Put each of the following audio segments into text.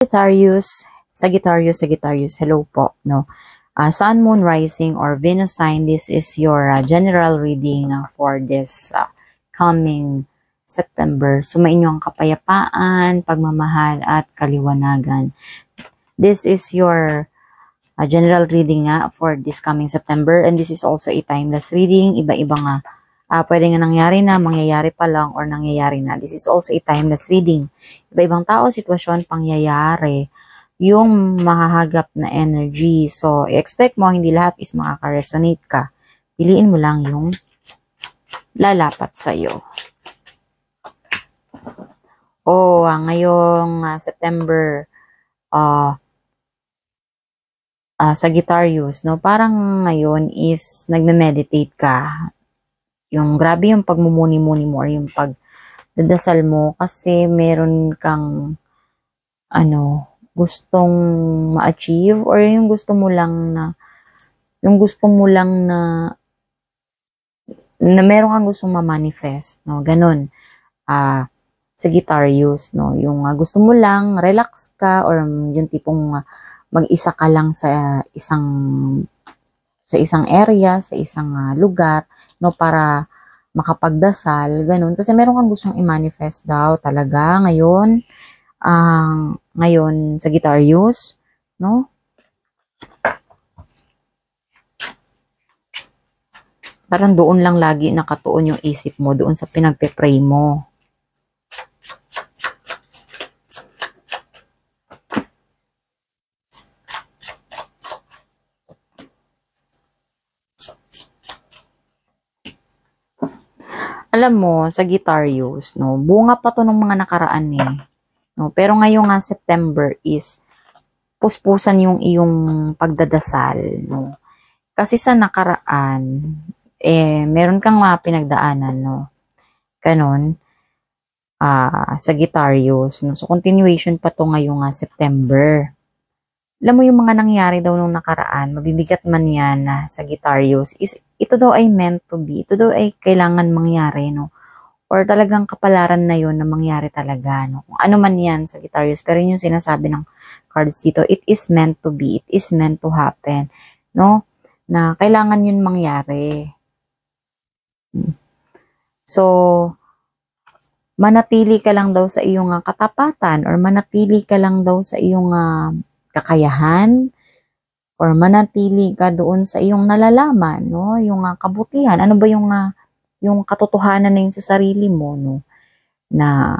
Sagittarius, hello po, no? Sun, Moon, Rising, or Venus sign, this is your general reading for this coming September. Sumainyo ang kapayapaan, pagmamahal, at kaliwanagan. This is your general reading for this coming September, and this is also a timeless reading. Iba-iba nga. Pwede nga nangyari na, mangyayari pa lang, or nangyayari na. This is also a timeless reading. Iba-ibang tao, sitwasyon, pangyayari, yung mahahagap na energy. So, i-expect mo, hindi lahat is makaka-resonate ka. Piliin mo lang yung lalapat sa'yo. Ngayong September, Sagittarius, no? Parang ngayon is nagme-meditate ka. Yung grabe yung pagmumuni-muni mo or yung pagdadasal mo kasi meron kang gustong ma-achieve or yung gusto mo lang na meron kang gustong ma-manifest, no? Ganun. Sagittarius, no? Yung gusto mo lang relax ka or yung tipong mag-isa ka lang sa isang area, sa isang lugar, no, para makapagdasal, ganun. Kasi meron kang gustong i-manifest daw talaga ngayon, Sagittarius, no? Parang doon lang lagi nakatuon yung isip mo, doon sa pinagpe-pray mo. Alam mo, Sagittarius, no, bunga pa to ng mga nakaraan no, pero ngayong September is puspusan yung iyong pagdadasal, no. Kasi sa nakaraan, meron kang mga pinagdaanan, no. Ganon, Sagittarius, no. So, continuation pa to ngayong September. Alam mo yung mga nangyari daw nung nakaraan, mabibigat man yan Sagittarius, is ito daw ay meant to be. Ito daw ay kailangan mangyari, no? Or talagang kapalaran na yon na mangyari talaga, no? Kung ano man yan, Sagittarius, pero yun yung sinasabi ng cards dito, it is meant to be, it is meant to happen, no? Na kailangan yun mangyari. So, manatili ka lang daw sa iyong katapatan or manatili ka lang daw sa iyong kakayahan or manatili ka doon sa iyong nalalaman, no? Yung kabutihan. Ano ba yung katotohanan na yun sa sarili mo, no? Na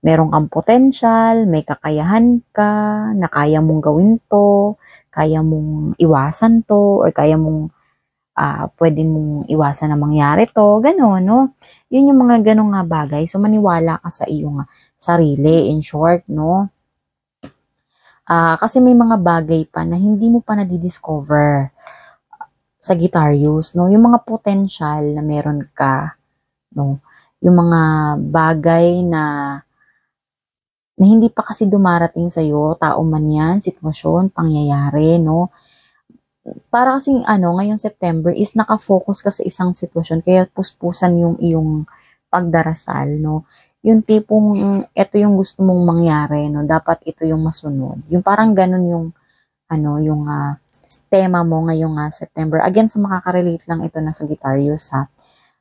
meron kang potential, may kakayahan ka, na kaya mong gawin to, kaya mong iwasan to, or kaya mong pwede mong iwasan na mangyari to, gano'n, no? Yun yung mga ganong bagay. So, maniwala ka sa iyong sarili, in short, no? Kasi may mga bagay pa na hindi mo pa nadidiscover, Sagittarius, no? Yung mga potential na meron ka, no? Yung mga bagay na hindi pa kasi dumarating sa'yo, tao man yan, sitwasyon, pangyayari, no? Para kasing ngayong September is nakafocus ka sa isang sitwasyon, kaya puspusan yung iyong pagdarasal, no? Yung tipong, ito yung gusto mong mangyari, no? Dapat ito yung masunod. Yung parang ganun yung, yung tema mo ngayong September. Again, sa makaka-relate lang ito na Sagittarius, ha?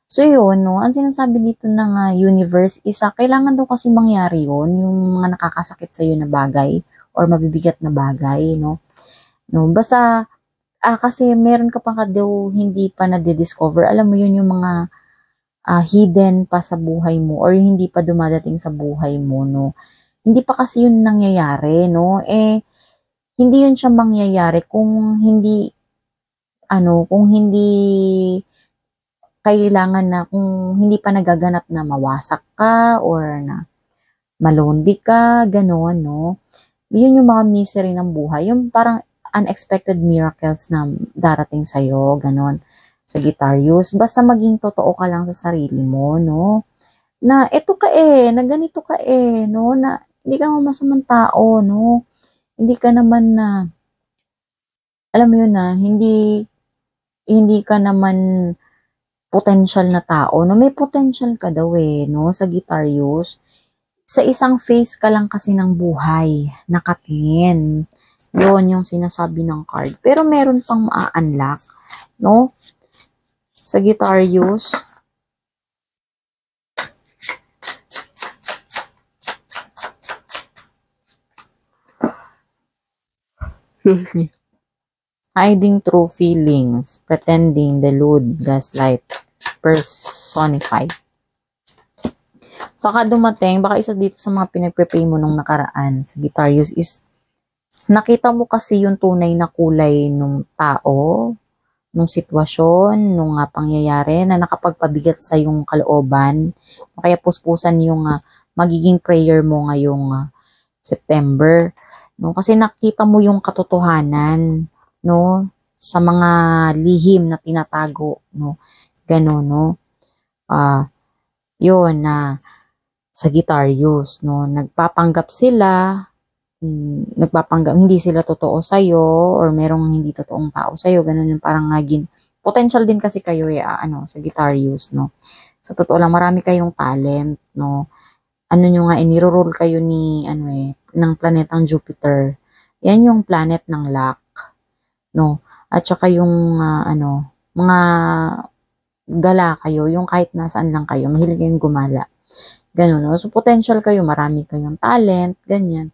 So, yun, no? Ang sinasabi dito ng universe is, kailangan daw kasi mangyari yun, yung mga nakakasakit sa'yo na bagay, or mabibigat na bagay, no? No? Basta, kasi meron ka pa daw hindi pa na-discover. Alam mo yun, yung mga hidden pa sa buhay mo or hindi pa dumadating sa buhay mo, no? Hindi pa kasi yun nangyayari, no? Hindi yun siya mangyayari kung hindi kailangan na, kung hindi pa nagaganap na mawasak ka or na malondi ka, gano'n, no? Yun yung mga misery ng buhay. Yung parang unexpected miracles na darating sa'yo, gano'n. Sagittarius, basta maging totoo ka lang sa sarili mo, no? Na eto ka na ganito ka no? Na hindi ka naman masamang tao, no? Hindi ka naman alam mo yun hindi ka naman potential na tao, no? May potential ka daw no? Sagittarius. Sa isang phase ka lang kasi ng buhay, nakatingin. Yun yung sinasabi ng card. Pero meron pang ma-unlock, no? Sagittarius. Hiding true feelings, pretending, delude, gaslight, personify. Baka dumating, baka isa dito sa mga pinag-prepare mo nung nakaraan, Sagittarius, is nakita mo kasi yung tunay na kulay nung tao, nung sitwasyon, nung pangyayari na nakapagpabigat sa yung kalooban. Kaya puspusan yung magiging prayer mo ngayong September. No? Kasi nakita mo yung katotohanan, no? Sa mga lihim na tinatago, no? Gano'n, no? Yun na Sagittarius, no? Nagpapanggap sila, nagpapanggap, hindi sila totoo sa'yo, or merong hindi totoong tao sa'yo, ganun yung parang naging, potential din kasi kayo, Sagittarius, no? Sa totoo lang, marami kayong talent, no? Ano nyo nga, iniro-rule kayo ni, ng planetang Jupiter. Yan yung planet ng luck, no? At saka yung, mga gala kayo, yung kahit nasaan lang kayo, mahilig kayong gumala. Ganun, no? So, potential kayo, marami kayong talent, ganyan.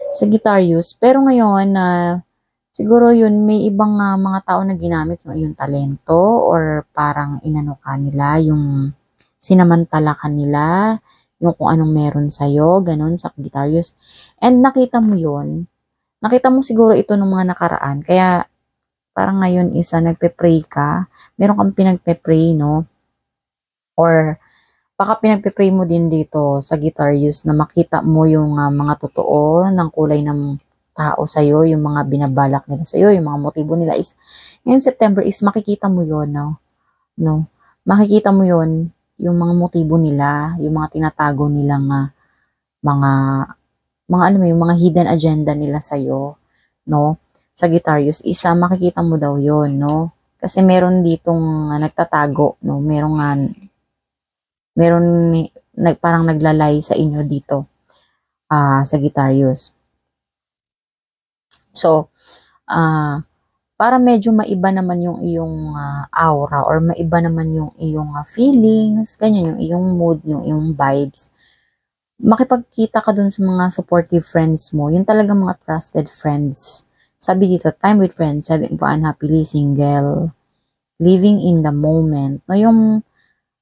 Sagittarius. Pero ngayon, siguro yun, may ibang mga tao na ginamit yung talento or parang inano ka nila, yung sinamantala ka nila, yung kung anong meron sa'yo, ganun, Sagittarius. And nakita mo yun. Nakita mo siguro ito nung mga nakaraan. Kaya, parang ngayon isa, nagpe-pray ka. Meron kang pinagpe-pray, no? Or, baka pinagpe-pray mo din dito, Sagittarius, na makita mo yung mga totoo ng kulay ng tao sa'yo, yung mga binabalak nila sa'yo, yung mga motibo nila is, ngayon September is makikita mo yun, no? No? Makikita mo yun, yung mga motibo nila, yung mga tinatago nilang mga alam mo, yung mga hidden agenda nila sa'yo, no? Sagittarius, isa, makikita mo daw yun, no? Kasi meron ditong nagtatago, no? Meron parang naglalay sa inyo dito, Sagittarius. So, para medyo maiba naman yung iyong aura or maiba naman yung iyong feelings, ganyan, yung iyong mood, yung iyong vibes, makipagkita ka dun sa mga supportive friends mo, yung talaga mga trusted friends. Sabi dito, time with friends, having fun, happily single, living in the moment. No, yung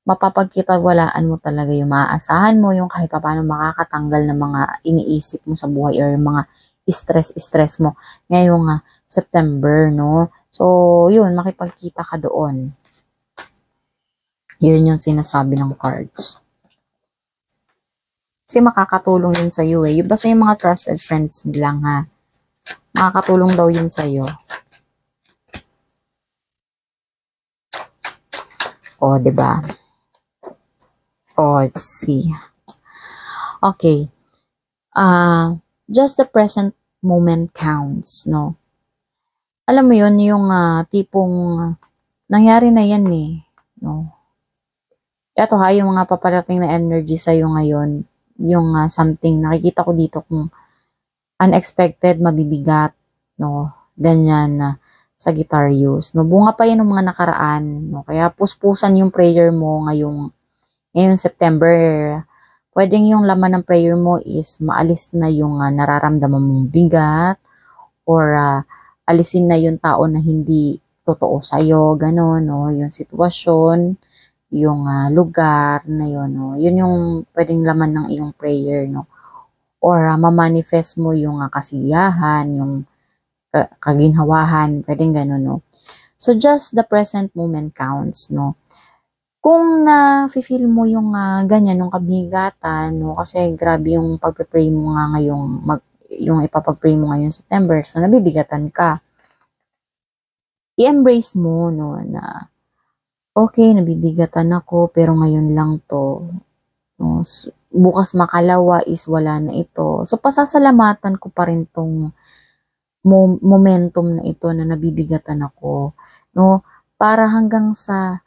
mapapagkitawalaan mo talaga, yung maaasahan mo, yung kahit paano makakatanggal ng mga iniisip mo sa buhay or mga stress mo ngayong September, no? So, yun, makipagkita ka doon. Yun yung sinasabi ng cards. Kasi makakatulong yun sa'yo eh. Yung basta yung mga trusted friends nilang makakatulong daw yun sa'yo. O, diba? Let's see. Okay. Just the present moment counts, no? Alam mo yun, yung tipong nangyari na yan eh, no? Ito yung mga paparating na energy sa'yo ngayon, yung something, nakikita ko dito kung unexpected, mabibigat, no? Ganyan na Sagittarius, no? Bunga pa yan ng mga nakaraan, no? Kaya puspusan yung prayer mo ngayong September. Pwedeng yung laman ng prayer mo is maalis na yung nararamdaman mong bigat or alisin na yung tao na hindi totoo sa'yo, gano'n, no? Yung sitwasyon, yung lugar na yun, no? Yun yung pwedeng laman ng iyong prayer, no? Or mamanifest mo yung kasiyahan, yung kaginhawahan, pwedeng gano'n, no? So, just the present moment counts, no? Kung na-feel mo yung ganyan, yung kabigatan, no? Kasi grabe yung pagpe-pray mo nga ngayong, yung ipapag-pray mo ngayong September, so nabibigatan ka. I-embrace mo, no, na okay, nabibigatan ako, pero ngayon lang to. No? Bukas makalawa is wala na ito. So, pasasalamatan ko pa rin tong momentum na ito na nabibigatan ako. No? Para hanggang sa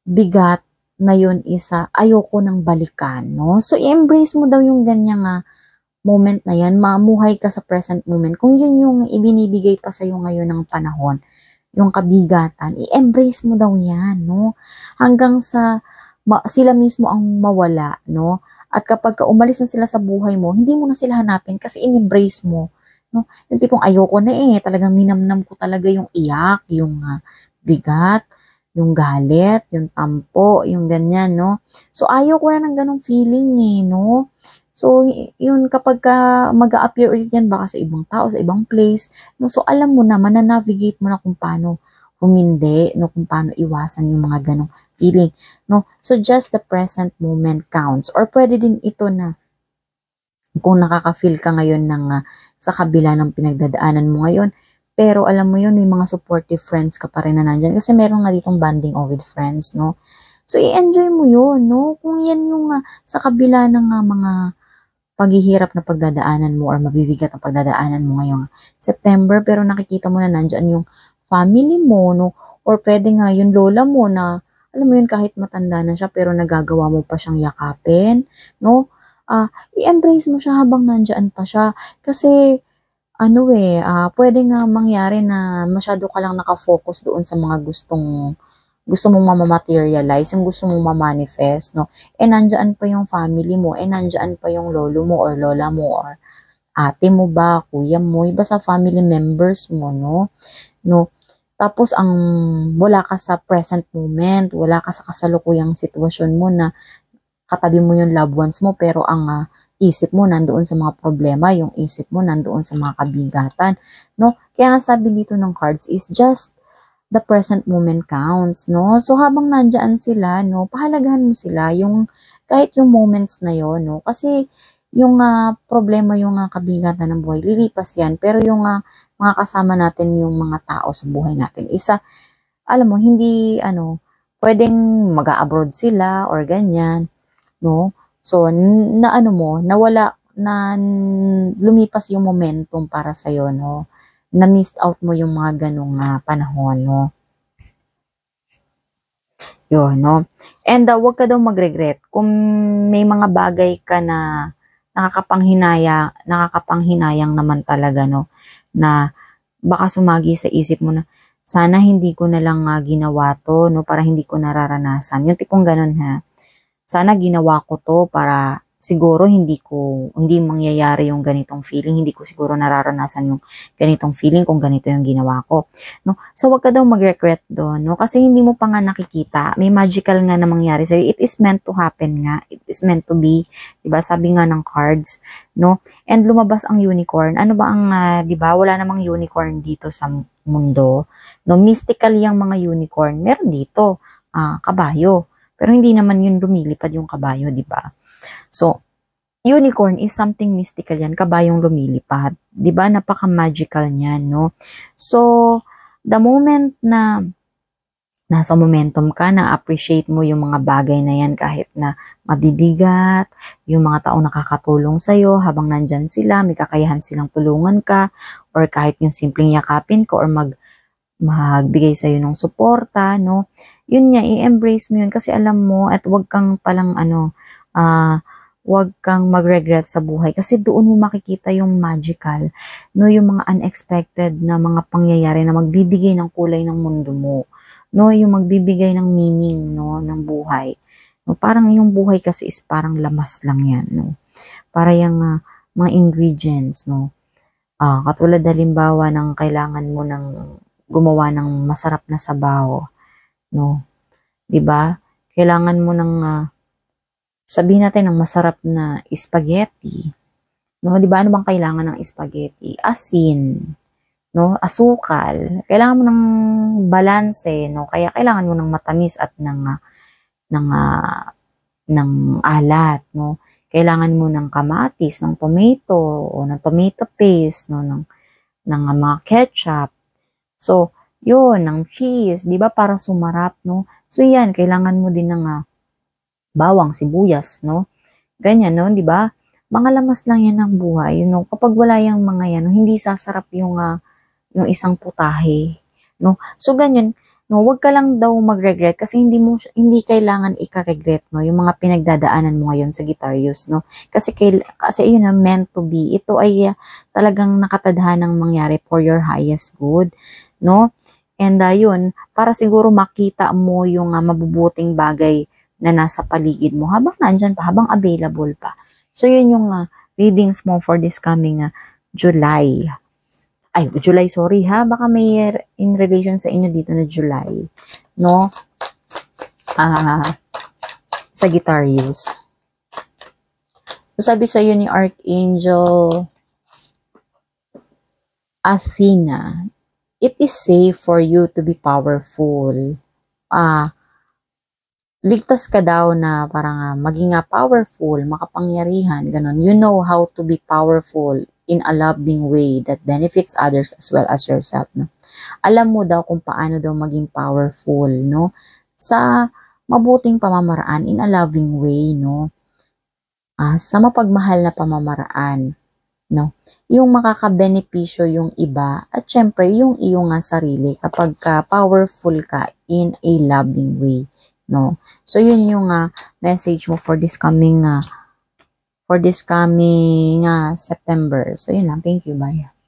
bigat ngayon is ayoko nang balikan, no? So, i-embrace mo daw yung ganyang moment na yan, mamuhay ka sa present moment. Kung yun yung ibinibigay pa sa'yo ngayon ng panahon, yung kabigatan, i-embrace mo daw yan, no? Hanggang sa sila mismo ang mawala, no? At kapag umalis na sila sa buhay mo, hindi mo na sila hanapin kasi in-embrace mo, no? Yung tipong ayoko na talagang ninamnam ko talaga yung iyak, yung bigat, yung galit, yung tampo, yung ganyan, no? So, ayaw ko na ng ganong feeling no? So, yun, kapag mag-a-appear ulit yan, baka sa ibang tao, sa ibang place, no? So, alam mo na, mananavigate mo na kung paano humindi, no? Kung paano iwasan yung mga ganong feeling, no? So, just the present moment counts. Or pwede din ito na, kung nakaka-feel ka ngayon ng sa kabila ng pinagdadaanan mo ngayon, pero alam mo yun, may mga supportive friends ka pa rin na nandyan. Kasi meron nga ditong bonding with friends, no? So, i-enjoy mo yun, no? Kung yan yung sa kabila ng mga paghihirap na pagdadaanan mo or mabibigat na pagdadaanan mo ngayong September, pero nakikita mo na nandyan yung family mo, no? Or pwede nga yung lola mo na, alam mo yun, kahit matanda na siya, pero nagagawa mo pa siyang yakapin, no? I-embrace mo siya habang nandyan pa siya. Kasi, pwede nga mangyari na masyado ka lang nakafocus doon sa mga gusto mong mamamaterialize, yung gusto mong mamanifest, no? Nandyan pa yung family mo, nandyan pa yung lolo mo or lola mo or ate mo ba, kuya mo, iba sa family members mo, no? No? Tapos, wala ka sa present moment, wala ka sa kasalukuyang sitwasyon mo na katabi mo yung loved ones mo, pero ang isip mo nandoon sa mga problema, yung isip mo nandoon sa mga kabigatan, no? Kaya nga sabi dito ng cards is just the present moment counts, no? So habang nandiyan sila, no, pahalagahan mo sila, yung kahit yung moments na yon, no? Kasi yung problema, yung kabigatan ng buhay, lilipas yan, pero yung mga kasama natin, yung mga tao sa buhay natin, alam mo, hindi, pwedeng mag-a-abroad sila or ganyan, no? So, nawala, lumipas yung momentum para sa'yo, no? Na-missed out mo yung mga ganong panahon, no? Yun, no? And wag ka daw mag-regret kung may mga bagay ka na nakakapanghinayang naman talaga, no? Na baka sumagi sa isip mo na, sana hindi ko na lang ginawa to, no? Para hindi ko nararanasan. Yung tipong ganun, ha? Sana ginawa ko to para siguro hindi mangyayari yung ganitong feeling, hindi ko siguro nararanasan yung ganitong feeling kung ganito yung ginawa ko, no? So, wag ka daw mag-regret doon, no? Kasi hindi mo pa nga nakikita, may magical nga na mangyari sa'yo. It is meant to happen nga. It is meant to be, diba? Sabi nga ng cards, no? And lumabas ang unicorn. Ano ba ang, diba? Wala namang unicorn dito sa mundo, no? Mystical yung mga unicorn. Meron dito, kabayo. Pero hindi naman yun lumilipad yung kabayo, di ba? So, unicorn is something mystical yan, kabayong lumilipad. Di ba? Napaka-magical niyan, no? So, the moment na nasa momentum ka, na-appreciate mo yung mga bagay na yan kahit na mabibigat, yung mga taong nakakatulong sa'yo habang nandyan sila, may kakayahan silang tulungan ka, or kahit yung simpleng yakapin ko or magbigay sa'yo ng suporta, no? Yun nga, i-embrace mo yun kasi alam mo at wag kang mag-regret sa buhay kasi doon mo makikita yung magical, no? Yung mga unexpected na mga pangyayari na magbibigay ng kulay ng mundo mo, no? Yung magbibigay ng meaning, no? Ng buhay. No? Parang yung buhay kasi is parang lamas lang yan, no? Para yung mga ingredients, no? Katulad halimbawa ng kailangan mo ng gumawa ng masarap na sabaw, no? 'Di ba? Kailangan mo ng sabihin natin ng masarap na spaghetti, no? 'Di ba ano bang kailangan ng spaghetti? Asin, no? Asukal. Kailangan mo ng balanse, no? Kaya kailangan mo ng matamis at ng alat, no? Kailangan mo ng kamatis, ng tomato o ng tomato paste, no? ng mga ketchup. So, yun, ng cheese, di ba, para sumarap, no? So, yan, kailangan mo din ng bawang, sibuyas, no? Ganyan, no? Di ba? Mga lamas lang yan ng buhay, no? Kapag wala yung mga yan, no? Hindi sasarap yung isang putahe, no? So, ganyan, No, wag ka lang daw mag-regret kasi hindi kailangan ika-regret, no, yung mga pinagdadaanan mo ngayon sa Sagittarius, no. Kasi yun na meant to be. Ito ay talagang nakatadhanang mangyari for your highest good, no. And yun, para siguro makita mo yung mabubuting bagay na nasa paligid mo habang nandyan pa, habang available pa. So yun yung readings mo for this coming July. July, sorry ha. Baka may in relation sa inyo dito na July. No? Sagittarius. So, sabi sa iyo ni Archangel Athena, it is safe for you to be powerful. Ligtas ka daw na parang maging powerful, makapangyarihan, ganun. You know how to be powerful in a loving way that benefits others as well as yourself, no? Alam mo daw kung paano daw maging powerful, no? Sa mabuting pamamaraan, in a loving way, no? Sa mapagmahal na pamamaraan, no? Yung makakabenepisyo yung iba at syempre yung iyong sarili kapag powerful ka in a loving way, no? So yun yung message mo for this coming September. So yun lang, thank you, bye.